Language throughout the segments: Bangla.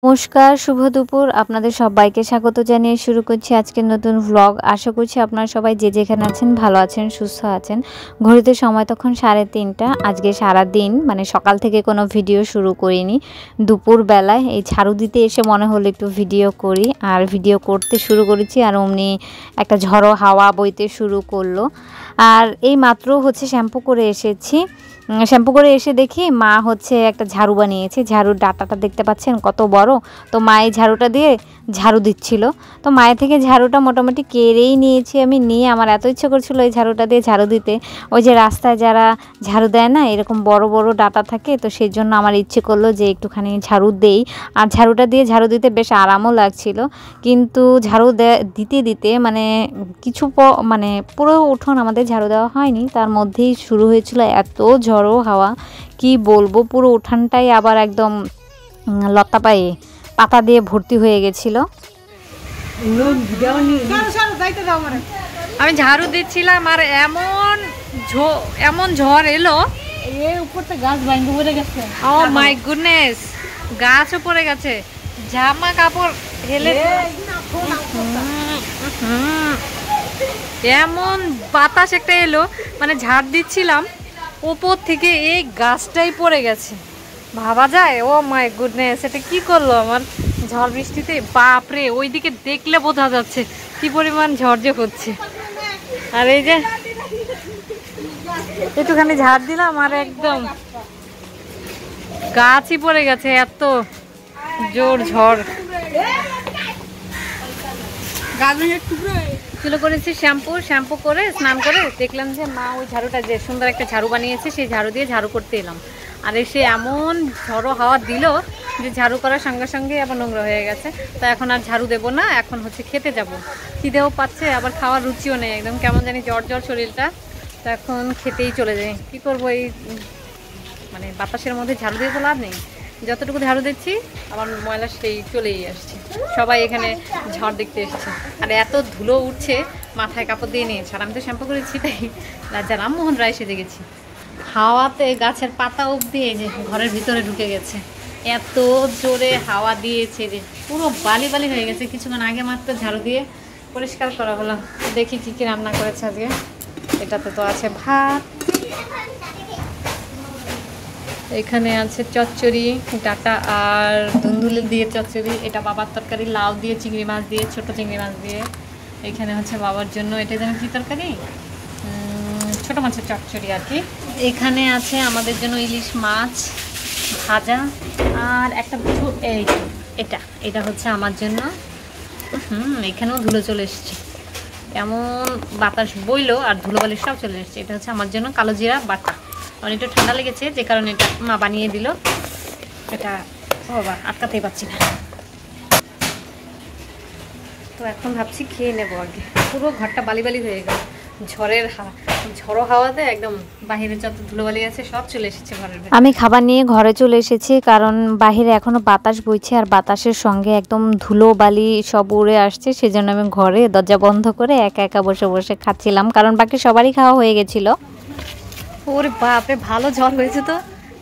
নমস্কার, শুভ দুপুর। আপনাদের সবাইকে স্বাগত জানিয়ে শুরু করছি আজকের নতুন ভ্লগ। আশা করছি আপনারা সবাই যে যেখানে আছেন ভালো আছেন, সুস্থ আছেন। ঘড়িতে সময় তখন 3:30। আজকে সারাদিন মানে সকাল থেকে কোনো ভিডিও শুরু করিনি। দুপুরবেলায় এই ঝাড়ু দিতে এসে মনে হলো একটু ভিডিও করি, আর ভিডিও করতে শুরু করেছি আর অমনি একটা ঝড়ো হাওয়া বইতে শুরু করলো। আর এই মাত্র শ্যাম্পু করে এসেছি। শ্যাম্পু করে এসে দেখি মা একটা ঝাড়ু বানিয়েছে। ঝাড়ুর ডাঁটাটা দেখতে পাচ্ছেন কত বড়। তো মা এই ঝাড়ুটা দিয়ে ঝাড়ু দিচ্ছিল। তো মায়ের থেকে ঝাড়ুটা মোটামুটি কেড়েই নিয়েছি আমি। নিয়ে আমার এত ইচ্ছে করছিল এই ঝাড়ুটা দিয়ে ঝাড়ু দিতে। ওই যে রাস্তায় যারা ঝাড়ু দেয় না, এরকম বড় বড় ডাঁটা থাকে, তো সেই জন্য আমার ইচ্ছে করলো যে একটুখানি ঝাড়ু দেই। আর ঝাড়ুটা দিয়ে ঝাড়ু দিতে বেশ আরামও লাগছিল। কিন্তু ঝাড়ু দিতে দিতে মানে মানে পুরো উঠোন আমাদের ঝাড়ু দেওয়া হয়নি, তার মধ্যেই শুরু হয়েছিল এত ঝড়ো হাওয়া, কি বলবো। পুরো উঠানটাই আবার একদম লতা পাতা দিয়ে ভর্তি হয়ে গেছিল। আমি ঝাড়ু দিচ্ছিলাম আর এমন ঝড় এলো, গাছ ভাঙে পড়ে গেছে। ও মাই গুডনেস, গাছও পড়ে গেছে, জামা কাপড় হেলে। এমন বাতাস একটা এলো, মানে ঝাড় দিচ্ছিলাম উপর থেকে এই গাছটাই পড়ে গেছে। ভাবা যায়? ও মাই গুডনেস, এটা কি করলো আমার ঝড় বৃষ্টিতে। বাপরে, ওইদিকে দেখলে বোঝা যাচ্ছে কি পরিমাণ ঝড় যে হচ্ছে। আর এই যে একটুখানি ঝাড় দিলাম আর একদম গাছই পড়ে গেছে, এত জোর ঝড়। চুলো করেছি শ্যাম্পু করে স্নান করে দেখলাম যে মা ওই ঝাড়ুটা, যে সুন্দর একটা ঝাড়ু বানিয়েছে, সেই ঝাড়ু দিয়ে ঝাড়ু করতে এলাম। আর এসে এমন ঝড়ো হাওয়া দিল যে ঝাড়ু করার সঙ্গে সঙ্গে আবার নোংরা হয়ে গেছে। তো এখন আর ঝাড়ু দেবো না, এখন খেতে যাব। খিদেও পাচ্ছে, আবার খাওয়ার রুচিও নেই, একদম কেমন জানি জ্বর শরীরটা। তো এখন খেতেই চলে যাই। কি করবো, এই মানে বাতাসের মধ্যে ঝাড়ু দিয়ে তো লাভ নেই। যতটুকু ঝাড়ু দিচ্ছি আবার ময়লা সেই চলেই আসছে। সবাই এখানে ঝড় দেখতে এসেছে, আর এত ধুলো উঠছে, মাথায় কাপড় দিয়ে নিয়েছে। আর আমি তো শ্যাম্পু করেছি, তাই রাজা রামমোহন রায় সেজে গেছি। হাওয়াতে গাছের পাতা অবধি এই যে ঘরের ভিতরে ঢুকে গেছে, এত জোরে হাওয়া দিয়েছে যে পুরো বালি বালি হয়ে গেছে। কিছুক্ষণ আগে মাত্র ঝাড়ু দিয়ে পরিষ্কার করা হলো। দেখি কি কি রান্না করেছে আজকে। এটাতে তো আছে ভাত, এখানে আছে চচ্চড়ি, ডাটা আর ধুন্দুলি দিয়ে চচ্চড়ি। এটা বাবার তরকারি, লাউ দিয়ে, চিংড়ি মাছ দিয়ে, ছোট চিংড়ি মাছ দিয়ে। এখানে বাবার জন্য এটা যেন কি তরকারি, ছোট মাছের চচ্চড়ি আর কি। এখানে আছে আমাদের জন্য ইলিশ মাছ ভাজা, আর একটা এটা আমার জন্য। এখানেও ধুলো চলে এসছে, এমন বাতাস বইলো আর ধুলোবালি সব চলে এসছে। এটা আমার জন্য কালো জিরা বাটা। আমার একটু ঠান্ডা লেগেছে, যে কারণে এটা মা বানিয়ে দিল। এটা বাবা আটকাতেই পারছি না। তো এখন ভাবছি খেয়ে নেবো আগে। পুরো ঘরটা বালি বালি হয়ে গেল ঝড়ো হাওয়াতে, একদম বাহিরে যত ধুলোবালি আছে সব চলে এসেছে ঘরের ভেতরে। আমি খাবার নিয়ে ঘরে চলে এসেছি, কারণ বাহিরে এখনো বাতাস বইছে আর বাতাসের সঙ্গে একদম ধুলো বালি সব উড়ে আসছে। সেজন্য আমি ঘরে দরজা বন্ধ করে একা একা বসে বসে খাচ্ছিলাম, কারণ বাকি সবারই খাওয়া হয়ে গেছিল। ওরে বাপরে, ভালো ঝড় হয়েছে তো।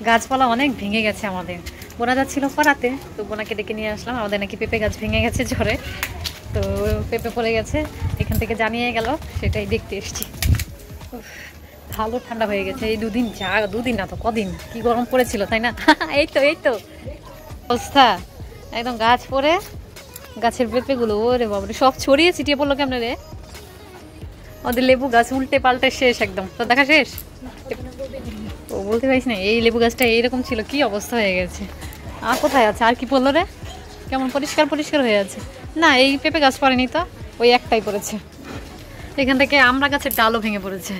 গাছপালা অনেক ভেঙে গেছে আমাদের। বোনা যাচ্ছিল পড়াতে, তো বোনাকে ডেকে নিয়ে আসলাম। আমাদের নাকি পেঁপে গাছ ভেঙে গেছে ঝড়ে, তো পেঁপে পড়ে গেছে, এখান থেকে জানিয়ে গেল, সেটাই দেখতে এসছি। ভালো ঠান্ডা হয়ে গেছে এই দুদিন না তো কদিন কি গরম পড়েছিল, তাই না? এই তো অবস্থা, একদম গাছ পড়ে গাছের পেঁপেগুলো ওরে বাবারে সব ছড়িয়ে ছিটিয়ে পড়লো কেমন রে। আমাদের লেবু গাছ উল্টে পাল্টে শেষ, একদম তো দেখা শেষ। ও বলতে পারিস না, এই লেবু গাছটা এইরকম ছিল, কি অবস্থা হয়ে গেছে। আর কোথায় আছে, আর কি পড়লো রে? কেমন পরিষ্কার হয়ে আছে। না, এই পেঁপে গাছ পড়েনি তো, ওই একটাই পড়েছে। এখান থেকে আমরা গাছের ডালও ভেঙে পড়েছে।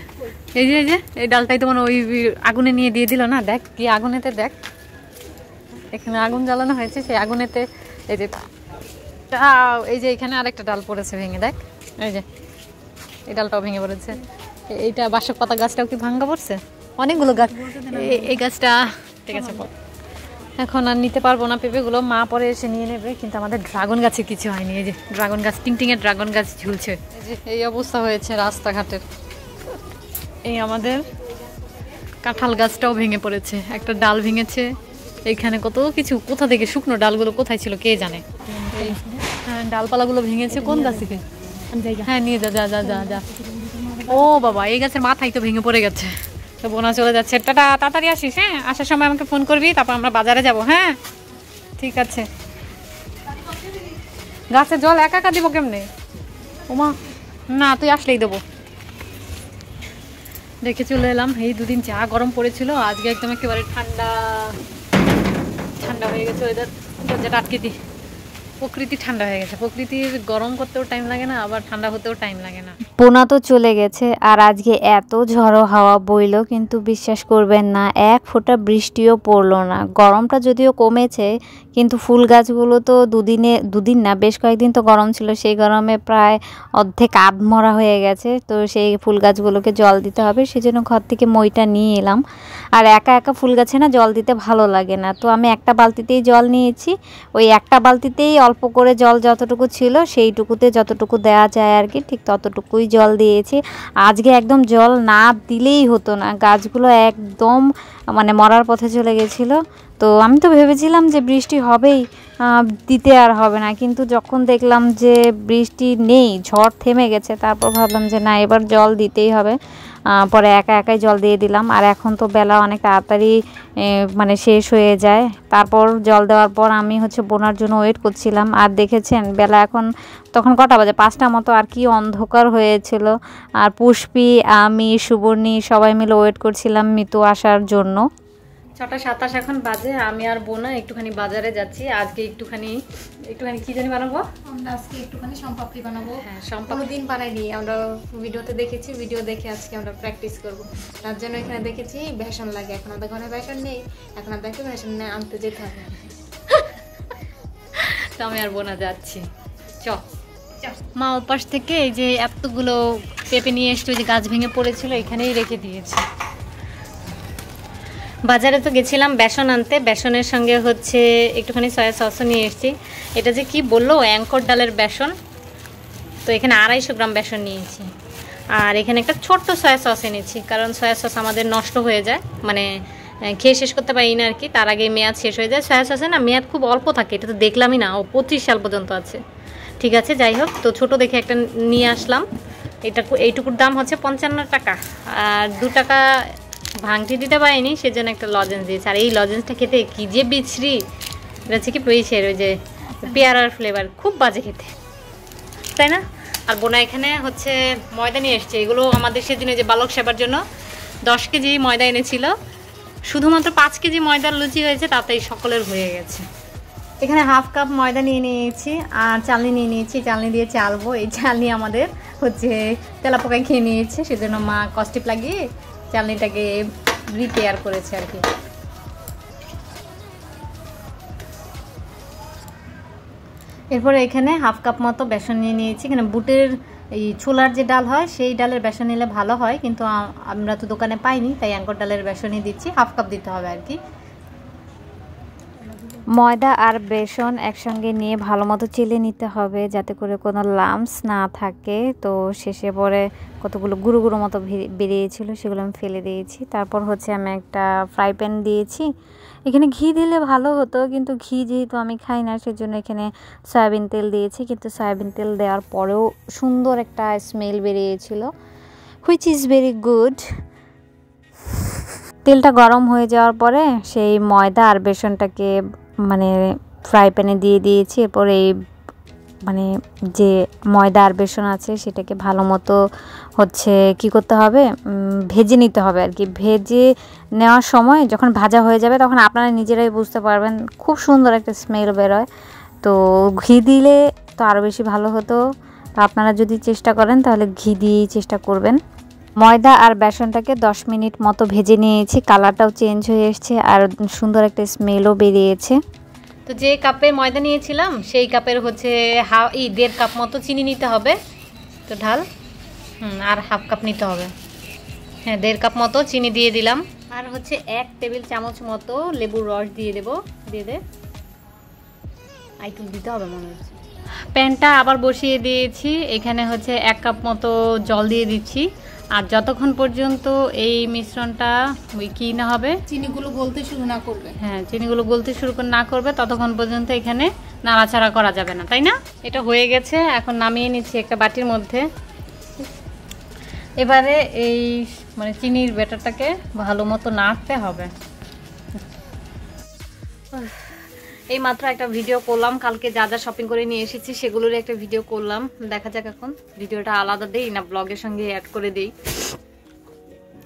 এই যে এই ডালটাই তো মানে ওই আগুনে নিয়ে দিয়ে দিল না, দেখ কি আগুনেতে, দেখ এখানে আগুন জ্বালানো হয়েছে, সেই আগুনেতে এই যে এখানে আরেকটা ডাল পড়েছে ভেঙে, দেখ এই যে এই ডালটাও ভেঙে পড়েছে। এইটা বাসক পাতা গাছটাও কি ভাঙ্গা পড়ছে। অনেকগুলো গাছ, এই গাছটা ঠিক আছে। এখন আর নিতে পারবো না পেঁপেগুলো, মা পরে এসে নিয়ে নেবে। কিন্তু আমাদের ড্রাগন গাছে কিছু হয়নি। এই যে ড্রাগন গাছ, টিংটিংয়ের ড্রাগন গাছ ঝুলছে। এই যে এই অবস্থা হয়েছে রাস্তাঘাটের। এই আমাদের কাঁঠাল গাছটাও ভেঙে পড়েছে, একটা ডাল ভেঙেছে, এইখানে কত কিছু, কোথা থেকে শুকনো ডালগুলো কোথায় ছিল কে জানে। হ্যাঁ, ডালপালাগুলো ভেঙেছে কোন গাছ থেকে? হ্যাঁ নিয়ে যা যা যা যা যা। ও বাবা, এই গাছের মাথায় তো ভেঙে পড়ে গেছে। তো বোনা চলে যাচ্ছে, টাটা, তাড়াতাড়ি আসিস। হ্যাঁ, আসার সময় আমাকে ফোন করবি, তারপর আমরা বাজারে যাব। হ্যাঁ ঠিক আছে। গাছে জল একা একা দিব কেমনে? ওমা না, তুই আসলেই দেবো। দেখে চলে এলাম। এই দুদিন যা গরম পড়েছিল, আজকে একদম একেবারে ঠান্ডা ঠান্ডা হয়ে গেছে ওয়েদার। দরজাটা আটকে দি। প্রকৃতি ঠান্ডা হয়ে গেছে। প্রকৃতির গরম করতেও টাইম লাগে না, আবার ঠান্ডা হতেও টাইম লাগে না। পোনা তো চলে গেছে, আর আজকে এত ঝড়ো হাওয়া বইলো, কিন্তু বিশ্বাস করবেন না, এক ফোঁটা বৃষ্টিও পড়লো না। গরমটা যদিও কমেছে, কিন্তু ফুল গাছগুলো তো দুদিন না, বেশ কয়েকদিন তো গরম ছিল। সেই গরমে প্রায় অর্ধেক আধমরা হয়ে গেছে। তো সেই ফুল গাছগুলোকে জল দিতে হবে, সেজন্য ঘর থেকে মইটা নিয়ে এলাম। আর একা একা ফুল গাছে না জল দিতে ভালো লাগে না, তো আমি একটা বালতিতেই জল নিয়েছি। ওই একটা বালতিতেই অল্প করে জল যতটুকু ছিল সেইটুকুতে যতটুকু দেওয়া যায় আর কি, ঠিক ততটুকুই জল দিয়েছি। আজকে একদম জল না দিলেই হতো না, গাছগুলো একদম মানে মরার পথে চলে গেছিলো। তো আমি তো ভেবেছিলাম যে বৃষ্টি হবেই, দিতে আর হবে না, কিন্তু যখন দেখলাম যে বৃষ্টি নেই, ঝড় থেমে গেছে, তারপর ভাবলাম যে না, এবার জল দিতেই হবে। পরে একা একাই জল দিয়ে দিলাম। আর এখন তো বেলা অনেক তাড়াতাড়ি মানে শেষ হয়ে যায়। তারপর জল দেওয়ার পর আমি বোনার জন্য ওয়েট করছিলাম। আর দেখেছেন বেলা এখন তখন কটা বাজে, 5টা মতো, আর কি অন্ধকার হয়েছিল। আর পুষ্পি, আমি, সুবর্ণী সবাই মিলে ওয়েট করছিলাম মিতু আসার জন্য। 6:27 এখন বাজে। আমি আর বোনা একটুখানি বাজারে যাচ্ছি। আজকে একটুখানি কি জানি বানাবো, আমরা আজকে একটুখানি সম্পাপড়ি বানাবো। হ্যাঁ, সম্পাপড়ি দিন বানাইনি, আমরা ভিডিওতে দেখেছি, ভিডিও দেখে আজকে আমরা প্র্যাকটিস করব। তার জন্য এখানে দেখেছি বেসন লাগে, এখন আমাদের ঘরে বেসন নেই, এখন আমাদেরকে বেসন আনতে যেতে হবে। তো আমি আর বোনা যাচ্ছি। মা ওপাশ থেকে এই যে এতগুলো পেঁপে নিয়ে এসছে, ওই যে গাছ ভেঙে পড়েছিল, এখানেই রেখে দিয়েছে। বাজারে তো গেছিলাম বেসন আনতে, বেসনের সঙ্গে একটুখানি সয়া সসও নিয়ে এসেছি। এটা যে কি বললো, অ্যাঙ্কর ডালের বেসন। তো এখানে 250 গ্রাম বেসন নিয়েছি। আর এখানে একটা ছোট্ট সয়া সস এনেছি, কারণ সয়া সস আমাদের নষ্ট হয়ে যায়, মানে খেয়ে শেষ করতে পারি না আর কি, তার আগে মেয়াদ শেষ হয়ে যায়। সয়া সসে না মেয়াদ খুব অল্প থাকে, এটা তো দেখলামই না, ও 25 সাল পর্যন্ত আছে। ঠিক আছে, যাই হোক, তো ছোট দেখে একটা নিয়ে আসলাম। এইটুকুর দাম 55 টাকা। আর 2 টাকা ভাঙতি দিতে পারিনি, সেজন্য একটা লজেন্স দিয়েছে। আর এই লজেন্সটা খেতে কি যে বিচ্ছিরি, এটা হচ্ছে কি পেয়েছে ওই যে পেয়ারার ফ্লেভার, খুব বাজে খেতে, তাই না? আর বোনা এখানে ময়দা নিয়ে এসছে, এগুলো আমাদের সেদিনে যে বালক সেবার জন্য 10 কেজি ময়দা এনেছিল। শুধুমাত্র 5 কেজি ময়দার লুচি হয়েছে, তাতেই সকলের হয়ে গেছে। এখানে হাফ কাপ ময়দা নিয়ে নিয়েছি, আর চালনি নিয়ে নিয়েছি, চালনি দিয়ে চালবো। এই চালনি আমাদের তেলাপোকায় খেয়ে নিয়েছে, সেজন্য মা কস্টিপ লাগিয়ে চালনিটাকে রিপেয়ার করেছে আর কি। এরপরে এখানে হাফ কাপ মতো বেসন নিয়ে নিয়েছি। এখানে বুটের এই ছোলার যে ডাল হয়, সেই ডালের বেসন নিলে ভালো হয়, কিন্তু আমরা তো দোকানে পাইনি, তাই অ্যাঙ্কর ডালের বেসনই দিচ্ছি। হাফ কাপ দিতে হবে আর কি। ময়দা আর বেসন একসঙ্গে নিয়ে ভালো মতো চেলে নিতে হবে, যাতে করে কোনো লাম্পস না থাকে। তো শেষে পরে কতগুলো গুঁড়ো গুঁড়ো মতো বেরিয়েছিল, সেগুলো আমি ফেলে দিয়েছি। তারপর আমি একটা ফ্রাই প্যান দিয়েছি। এখানে ঘি দিলে ভালো হতো, কিন্তু ঘি যেহেতু আমি খাই না, সেজন্য এখানে সয়াবিন তেল দিয়েছি। কিন্তু সয়াবিন তেল দেওয়ার পরেও সুন্দর একটা স্মেল বেরিয়েছিল, হুইচ ইজ ভেরি গুড। তেলটা গরম হয়ে যাওয়ার পরে সেই ময়দা আর বেসনটাকে মানে ফ্রাই প্যানে দিয়ে দিয়েছি। এরপর এই যে ময়দা আর বেসন আছে সেটাকে ভালো মতো কি করতে হবে, ভেজে নিতে হবে আর কি। ভেজে নেওয়ার সময় যখন ভাজা হয়ে যাবে, তখন আপনারা নিজেরাই বুঝতে পারবেন, খুব সুন্দর একটা স্মেল বেরোয়। তো ঘি দিলে তো আরও বেশি ভালো হতো। তো আপনারা যদি চেষ্টা করেন তাহলে ঘি দিয়েই চেষ্টা করবেন। ময়দা আর বেসনটাকে 10 মিনিট মতো ভেজে নিয়েছি, কালারটাও চেঞ্জ হয়ে এসছে আর সুন্দর একটা স্মেলও বেরিয়েছে। তো যে কাপে ময়দা নিয়েছিলাম সেই কাপের 1.5 কাপ মতো চিনি নিতে হবে। তো ঢাল আর হাফ কাপ নিতে হবে। হ্যাঁ, 1.5 কাপ মতো চিনি দিয়ে দিলাম। আর 1 টেবিল চামচ মতো লেবুর রস দিয়ে দেবো। দিয়ে দে, আইটুল দিতে হবে মনে হচ্ছে। প্যানটা আবার বসিয়ে দিয়েছি। এখানে 1 কাপ মতো জল দিয়ে দিচ্ছি। আর যতক্ষণ পর্যন্ত এই মিশ্রণটা কি না হবে, চিনিগুলো গলতে শুরু না করবে, হ্যাঁ চিনিগুলো গলতে শুরু না করবে ততক্ষণ পর্যন্ত এখানে নাড়াচাড়া করা যাবে না, তাই না? এটা হয়ে গেছে, এখন নামিয়ে নিচ্ছি একটা বাটির মধ্যে। এবারে এই মানে চিনির ব্যাটারটাকে ভালো মতো নাড়তে হবে। এই মাত্র একটা ভিডিও করলাম, কালকে যা যা শপিং করে নিয়ে এসেছি সেগুলোর একটা ভিডিও করলাম। দেখা যাক এখন ভিডিওটা আলাদা দেই না ব্লগের সঙ্গে অ্যাড করে দেই।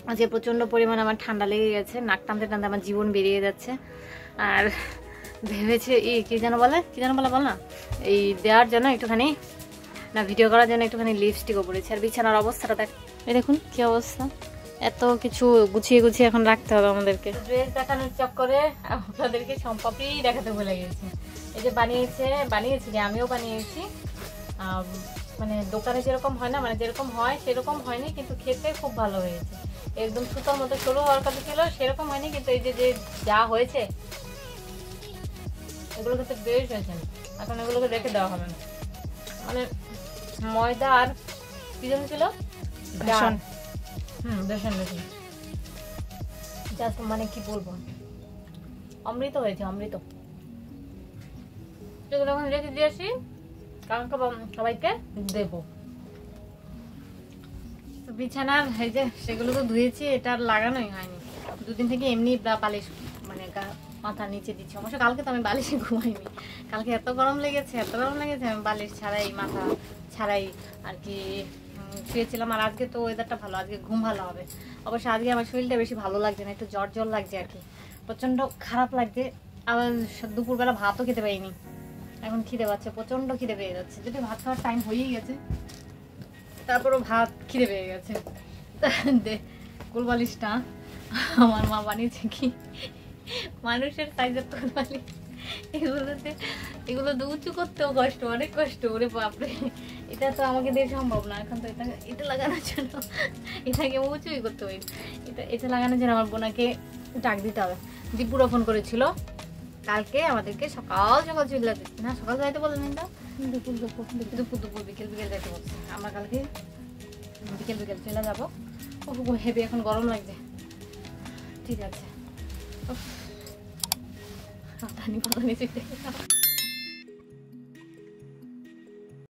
আজকে প্রচণ্ড পরিমাণে আমার ঠান্ডা লেগে গেছে, নাক টানতে টানতে আমার জীবন বেরিয়ে যাচ্ছে। আর ভেবেছে এই কি যেন বলে বল না, এই দেওয়ার জন্য একটুখানি না ভিডিও করার জন্য একটুখানি লিপস্টিকও পরেছি। আর বিছানার অবস্থাটা দেখ, এই দেখুন কি অবস্থা, এত কিছু গুছিয়ে গুছিয়ে এখন রাখতে হবে আমাদেরকে। ড্রেস দেখানোর চক্করে আপনাদেরকে সম্পাপড়ি দেখাতে ভুলে গেছি। এই যে বানিয়েছি যে আমিও বানিয়েছি, মানে দোকানে যেরকম হয় না, মানে যেরকম হয় সেরকম হয়নি, কিন্তু খেতে খুব ভালো হয়েছে। একদম সুতোর মতো সরু হওয়ার কথা ছিল, সেরকম হয়নি, কিন্তু এই যে যা হয়েছে এগুলো কিন্তু বেশ হয়েছে। এখন এগুলোকে রেখে দেওয়া হবে না, মানে ময়দা আর কি যেন ছিল, বেসন। বেসন জাস্ট মানে কি বলবো, অমৃত হয়েছে, অমৃত। এগুলো এখন রেখে দিয়েছি, কারণ সবাইকে দেবো। বিছানার এই যে সেগুলো তো ধুয়েছি, এটা আর লাগানোই হয়নি। দুদিন থেকে এমনি বালিশ মানে মাথা নিচে দিচ্ছি। অবশ্য কালকে তো আমি বালিশে ঘুমাইনি, কালকে এত গরম লেগেছে আমি বালিশ ছাড়াই মাথা ছাড়াই আর কি শুয়েছিলাম। আর আজকে তো ওয়েদারটা ভালো, আজকে ঘুম ভালো হবে। অবশ্য আজকে আমার শরীরটা বেশি ভালো লাগছে না, একটু জ্বর লাগছে আর কি, প্রচণ্ড খারাপ লাগছে। আবার দুপুরবেলা ভাতও খেতে পারিনি, এখন খিদে পাচ্ছে, প্রচণ্ড খিদে পেয়ে যাচ্ছে। যদি ভাত খাওয়ার টাইম হয়েই গেছে, তারপরও ভাত খিদে পেয়ে গেছে। কোলবালিশটা আমার মা বানিয়েছে কি মানুষের সাইজের কোলবালিশ, এগুলো তো উঁচু করতেও কষ্ট, অনেক কষ্ট। ওরে বাপরে, এটা তো আমাকে দিয়ে সম্ভব না। এখন তো এটা লাগানোর জন্য এটাকে উঁচুই করতে হবে, এটা লাগানোর জন্য আমার বোনাকে ডাক দিতে হবে। দীপুরা ফোন করেছিল কালকে আমাদেরকে, সকাল চলে যেতে না, সকাল যাইতে বললেন না, দুপুর বিকেল যাইতে বলছে। আমরা কালকে বিকেল চলে যাবো। হেভি এখন গরম লাগছে, ঠিক আছে।